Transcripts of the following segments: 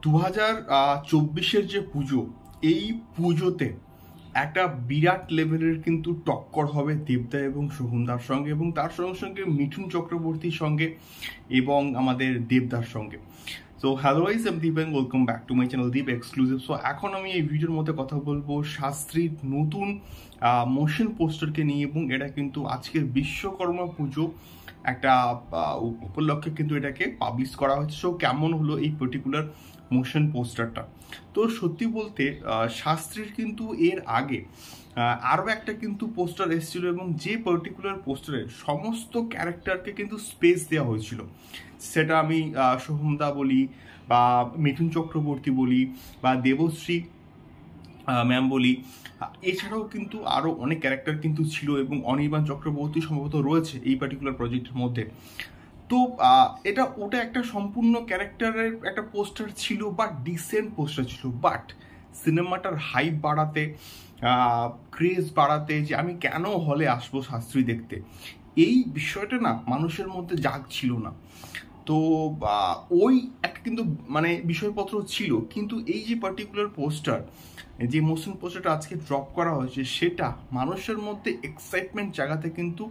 2024-এর যে পুজো, এই পুজোতে একটা বিরাট লেভেলের কিন্তু টক্কর হবে দেবদা এবং সোহমদার সঙ্গে, এবং তার সঙ্গে সঙ্গে মিঠুন চক্রবর্তীর সঙ্গে এবং আমাদের দেবদার সঙ্গে। সো হ্যালো গাইস, আমি Deep and welcome back to my channel Deep exclusive. So এখন আমি এই ভিডিওর মধ্যে কথা বলবো শাস্ত্রীর নতুন মোশন পোস্টারকে নিয়ে, এবং এটা কিন্তু আজকের বিশ্বকর্মা পুজো একটা উপলক্ষে কিন্তু এটাকে পাবলিশ করা হয়েছে। সো কেমন হলো এই পার্টিকুলার মোশন পোস্টারটা? তো সত্যি বলতে শাস্ত্রীর কিন্তু এর আগে আরও একটা কিন্তু পোস্টার এসেছিল, এবং যে পার্টিকুলার পোস্টারে সমস্ত ক্যারেক্টারকে কিন্তু স্পেস দেওয়া হয়েছিল। সেটা আমি সোহমদা বলি, বা মিঠুন চক্রবর্তী বলি, বা দেবশ্রী ম্যাম বলি, এছাড়াও কিন্তু আরও অনেক ক্যারেক্টার কিন্তু ছিল, এবং অনির্বাণ চক্রবর্তী সম্ভবত রয়েছে এই পার্টিকুলার প্রজেক্টের মধ্যে। তো ওটা একটা সম্পূর্ণ ক্যারেক্টারের একটা পোস্টার ছিল, বা ডিসেন্ট পোস্টার ছিল, বাট সিনেমাটার হাইপ বাড়াতে, ক্রেজ বাড়াতে, যে আমি কেন হলে আসবো শাস্ত্রী দেখতে, এই বিষয়টা না মানুষের মধ্যে জাগছিল না। তো ওই একটা কিন্তু মানে বিষয়পত্র ছিল, কিন্তু এই যে পার্টিকুলার পোস্টার, যে মোশন পোস্টারটা আজকে ড্রপ করা হয়েছে, সেটা মানুষের মধ্যে এক্সাইটমেন্ট জাগাতে কিন্তু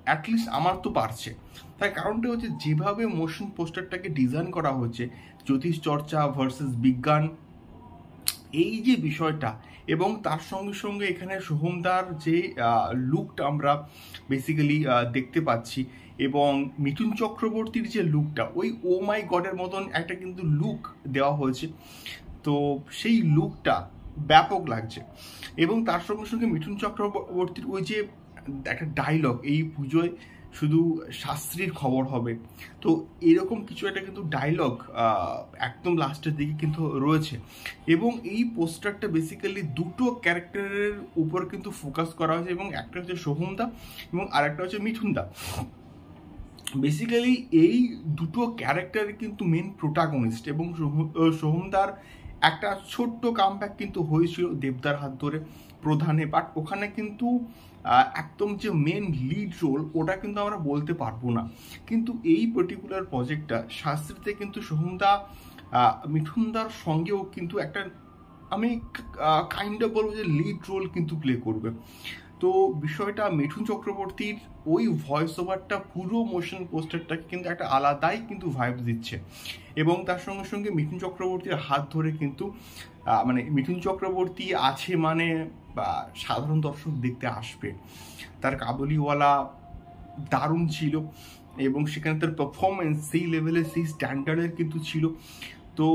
অ্যাটলিস্ট আমার তো পারছে। তার কারণটা হচ্ছে যেভাবে মোশন পোস্টারটাকে ডিজাইন করা হচ্ছে, জ্যোতিষ চর্চা ভার্সেস বিজ্ঞান, এই যে বিষয়টা, এবং তার সঙ্গে সঙ্গে এখানে সোহমদার যে লুকটা আমরা বেসিক্যালি দেখতে পাচ্ছি, এবং মিঠুন চক্রবর্তীর যে লুকটা, ওই ও মাই গডের মতন একটা কিন্তু লুক দেওয়া হয়েছে। তো সেই লুকটা ব্যাপক লাগছে, এবং তার সঙ্গে সঙ্গে মিঠুন চক্রবর্তীর ওই যে একটা ডায়লগ, এই পুজোয় শুধু শাস্ত্রীর খবর হবে, তো এরকম কিছু একটা কিন্তু ডায়লগ একদম লাস্টের দিকে কিন্তু রয়েছে। এবং এই পোস্টারটা বেসিক্যালি দুটো ক্যারেক্টারের উপর কিন্তু ফোকাস করা হয়েছে, এবং একটা হচ্ছে সোহমদা এবং আরেকটা হচ্ছে মিঠুনদা। বেসিক্যালি এই দুটো ক্যারেক্টার কিন্তু মেন প্রোটাগনিস্ট, এবং সোহমদার একটা ছোট্ট কামব্যাক কিন্তু হয়েছিল দেবদার হাত ধরে প্রধানে, বাট ওখানে কিন্তু একদম যে মেন লিড রোল, ওটা কিন্তু আমরা বলতে পারবো না। কিন্তু এই পার্টিকুলার প্রজেক্টটা শাস্ত্রীতে কিন্তু সোহমদা মিঠুনদার সঙ্গেও কিন্তু একটা, আমি কাইন্ড অফ বলবো যে লিড রোল কিন্তু প্লে করবে। তো বিষয়টা মিঠুন চক্রবর্তীর ওই ভয়েস ওভারটা পুরো মোশন পোস্টারটাকে কিন্তু একটা আলাদাই কিন্তু ভাইব দিচ্ছে, এবং তার সঙ্গে সঙ্গে মিঠুন চক্রবর্তীর হাত ধরে কিন্তু মানে মিঠুন চক্রবর্তী আছে মানে সাধারণ দর্শক দেখতে আসবে। তার কাবুলিওয়ালা দারুণ ছিল, এবং সেখানে তার পারফরমেন্স সেই লেভেলের, সেই স্ট্যান্ডার্ডের কিন্তু ছিল। তো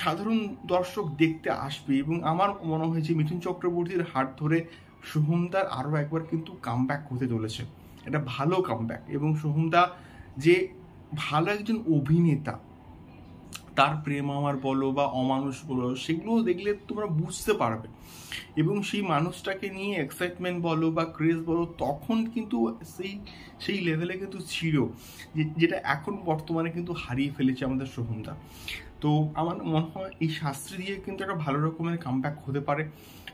সাধারণ দর্শক দেখতে আসবে, এবং আমার মনে হয় যে মিঠুন চক্রবর্তীর হাত ধরে সোহমদার আরও একবার কিন্তু কামব্যাক হতে চলেছে, এটা ভালো কামব্যাক। এবং সোহমদা যে ভালো একজন অভিনেতা, তার প্রেম আমার বলো বা অমানুষ বলো, সেগুলো দেখলে তোমরা বুঝতে পারবে, এবং সেই মানুষটাকে নিয়ে এক্সাইটমেন্ট বলো বা ক্রেজ বলো, তখন কিন্তু সেই লেভেলে কিন্তু ছিল, যেটা এখন বর্তমানে কিন্তু হারিয়ে ফেলেছে আমাদের সোহমদা। তো আমার মনে হয় এই শাস্ত্রী দিয়ে কিন্তু একটা ভালো রকমের কামব্যাক হতে পারে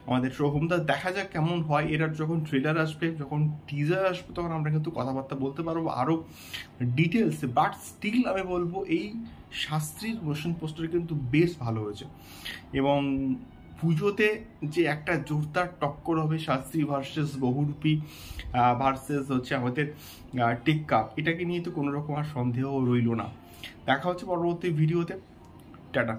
আমাদের সোহমদা। দেখা যাক কেমন হয়, এটার যখন ট্রেলার আসবে, যখন টিজার আসবে, তখন আমরা কিন্তু কথাবার্তা বলতে পারবো আরও ডিটেলসে। বাট স্টিল আমি বলবো এই শাস্ত্রীর মোশন পোস্টার কিন্তু বেশ ভালো হয়েছে, এবং পুজোতে যে একটা জোরদার টক্কর হবে শাস্ত্রী ভার্সেস বহুরূপী ভার্সেস হচ্ছে আমাদের টেক্কা, এটাকে নিয়ে তো কোনো রকম আর সন্দেহ রইল না। দেখা হচ্ছে পরবর্তী ভিডিওতে। টাটা।